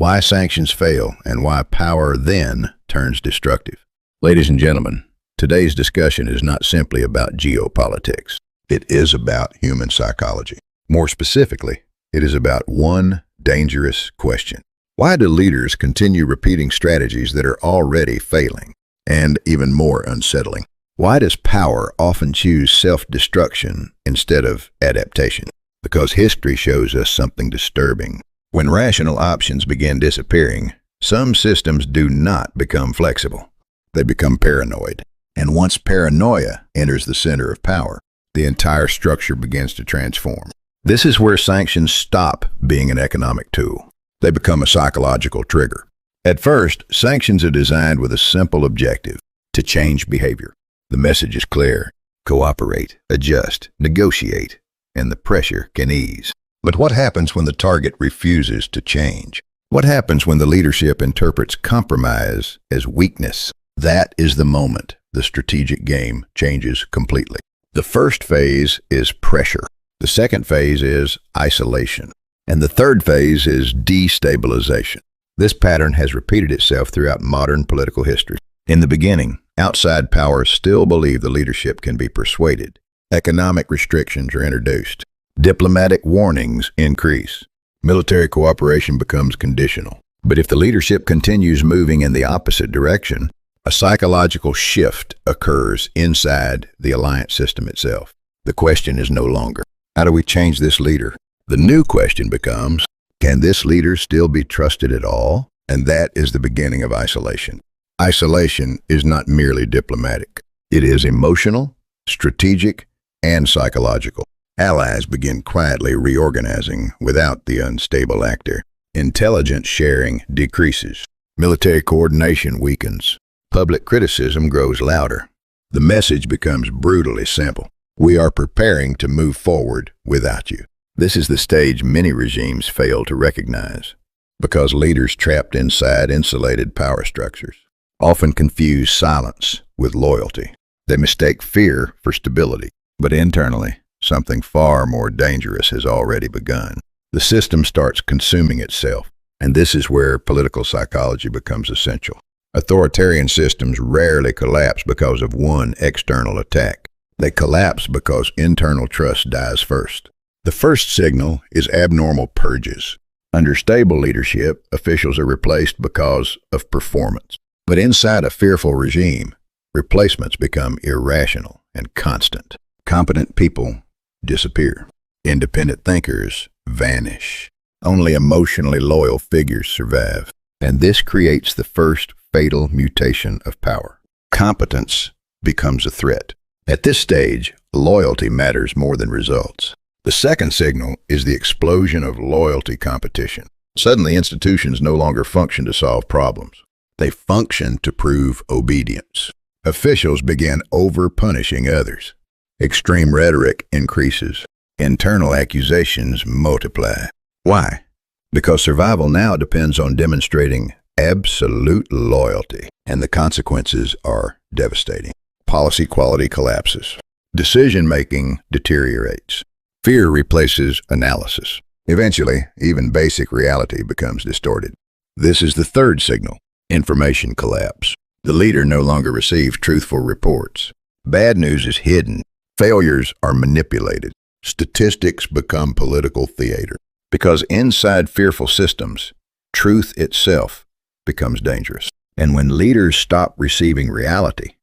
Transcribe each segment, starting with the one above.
why sanctions fail, and why power then turns destructive. Ladies and gentlemen, today's discussion is not simply about geopolitics. It is about human psychology. More specifically, it is about one dangerous question. Why do leaders continue repeating strategies that are already failing? And even more unsettling, why does power often choose self-destruction instead of adaptation? Because history shows us something disturbing. When rational options begin disappearing, some systems do not become flexible. They become paranoid. And once paranoia enters the center of power, the entire structure begins to transform. This is where sanctions stop being an economic tool. They become a psychological trigger. At first, sanctions are designed with a simple objective: to change behavior. The message is clear: cooperate, adjust, negotiate, and the pressure can ease. But what happens when the target refuses to change? What happens when the leadership interprets compromise as weakness? That is the moment the strategic game changes completely. The first phase is pressure. The second phase is isolation. And the third phase is destabilization. This pattern has repeated itself throughout modern political history. In the beginning, outside powers still believe the leadership can be persuaded. Economic restrictions are introduced. Diplomatic warnings increase. Military cooperation becomes conditional. But if the leadership continues moving in the opposite direction, a psychological shift occurs inside the alliance system itself. The question is no longer, how do we change this leader? The new question becomes, can this leader still be trusted at all? And that is the beginning of isolation. Isolation is not merely diplomatic. It is emotional, strategic, and psychological. Allies begin quietly reorganizing without the unstable actor. Intelligence sharing decreases. Military coordination weakens. Public criticism grows louder. The message becomes brutally simple: we are preparing to move forward without you. This is the stage many regimes fail to recognize, because leaders trapped inside insulated power structures often confuse silence with loyalty. They mistake fear for stability, but internally, something far more dangerous has already begun. The system starts consuming itself, and this is where political psychology becomes essential. Authoritarian systems rarely collapse because of one external attack. They collapse because internal trust dies first. The first signal is abnormal purges. Under stable leadership, officials are replaced because of performance. But inside a fearful regime, replacements become irrational and constant. Competent people disappear. Independent thinkers vanish. Only emotionally loyal figures survive. And this creates the first fatal mutation of power. Competence becomes a threat. At this stage, loyalty matters more than results. The second signal is the explosion of loyalty competition. Suddenly, institutions no longer function to solve problems. They function to prove obedience. Officials begin over-punishing others. Extreme rhetoric increases. Internal accusations multiply. Why? Because survival now depends on demonstrating absolute loyalty, and the consequences are devastating. Policy quality collapses. Decision-making deteriorates. Fear replaces analysis. Eventually, even basic reality becomes distorted. This is the third signal: information collapse. The leader no longer receives truthful reports. Bad news is hidden. Failures are manipulated. Statistics become political theater. Because inside fearful systems, truth itself becomes dangerous. And when leaders stop receiving reality,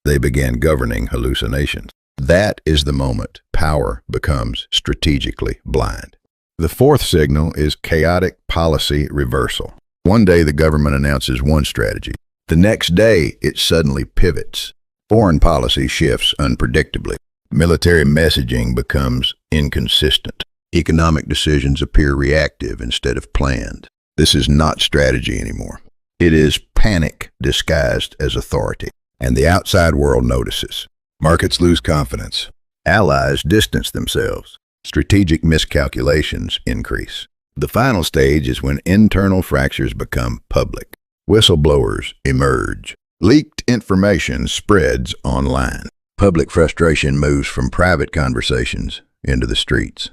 they begin governing hallucinations. That is the moment power becomes strategically blind. The fourth signal is chaotic policy reversal. One day the government announces one strategy. The next day it suddenly pivots. Foreign policy shifts unpredictably. Military messaging becomes inconsistent. Economic decisions appear reactive instead of planned. This is not strategy anymore. It is panic disguised as authority, and the outside world notices. Markets lose confidence. Allies distance themselves. Strategic miscalculations increase. The final stage is when internal fractures become public. Whistleblowers emerge. Leaked information spreads online. Public frustration moves from private conversations into the streets.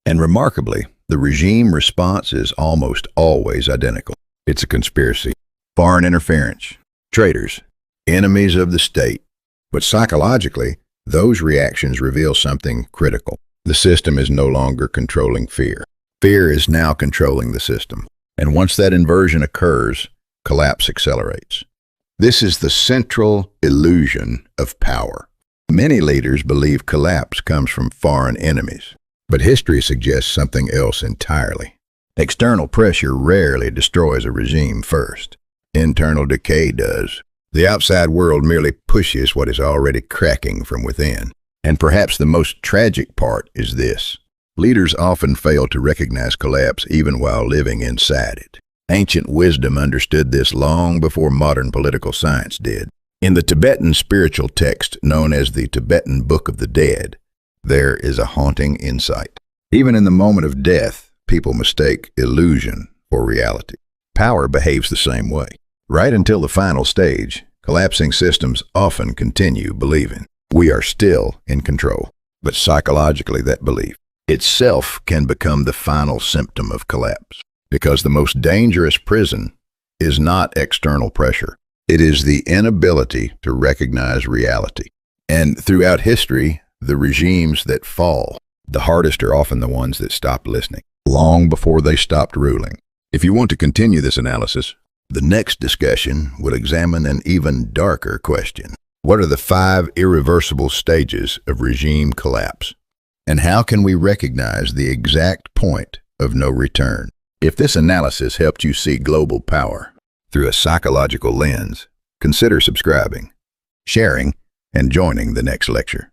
And remarkably, The regime response is almost always identical. It's a conspiracy, foreign interference, traitors, enemies of the state. But psychologically, those reactions reveal something critical. The system is no longer controlling fear. Fear is now controlling the system. And once that inversion occurs, collapse accelerates. This is the central illusion of power. Many leaders believe collapse comes from foreign enemies, but history suggests something else entirely. External pressure rarely destroys a regime first. Internal decay does. The outside world merely pushes what is already cracking from within. And perhaps the most tragic part is this. Leaders often fail to recognize collapse even while living inside it. Ancient wisdom understood this long before modern political science did. In the Tibetan spiritual text known as the Tibetan Book of the Dead, there is a haunting insight. Even in the moment of death, people mistake illusion for reality. Power behaves the same way. Right until the final stage, collapsing systems often continue believing we are still in control. But psychologically, that belief itself can become the final symptom of collapse. Because the most dangerous prison is not external pressure. It is the inability to recognize reality. And throughout history, the regimes that fall, the hardest are often the ones that stopped listening, long before they stopped ruling. If you want to continue this analysis, the next discussion will examine an even darker question. What are the 5 irreversible stages of regime collapse? And how can we recognize the exact point of no return? If this analysis helped you see global power through a psychological lens, consider subscribing, sharing, and joining the next lecture.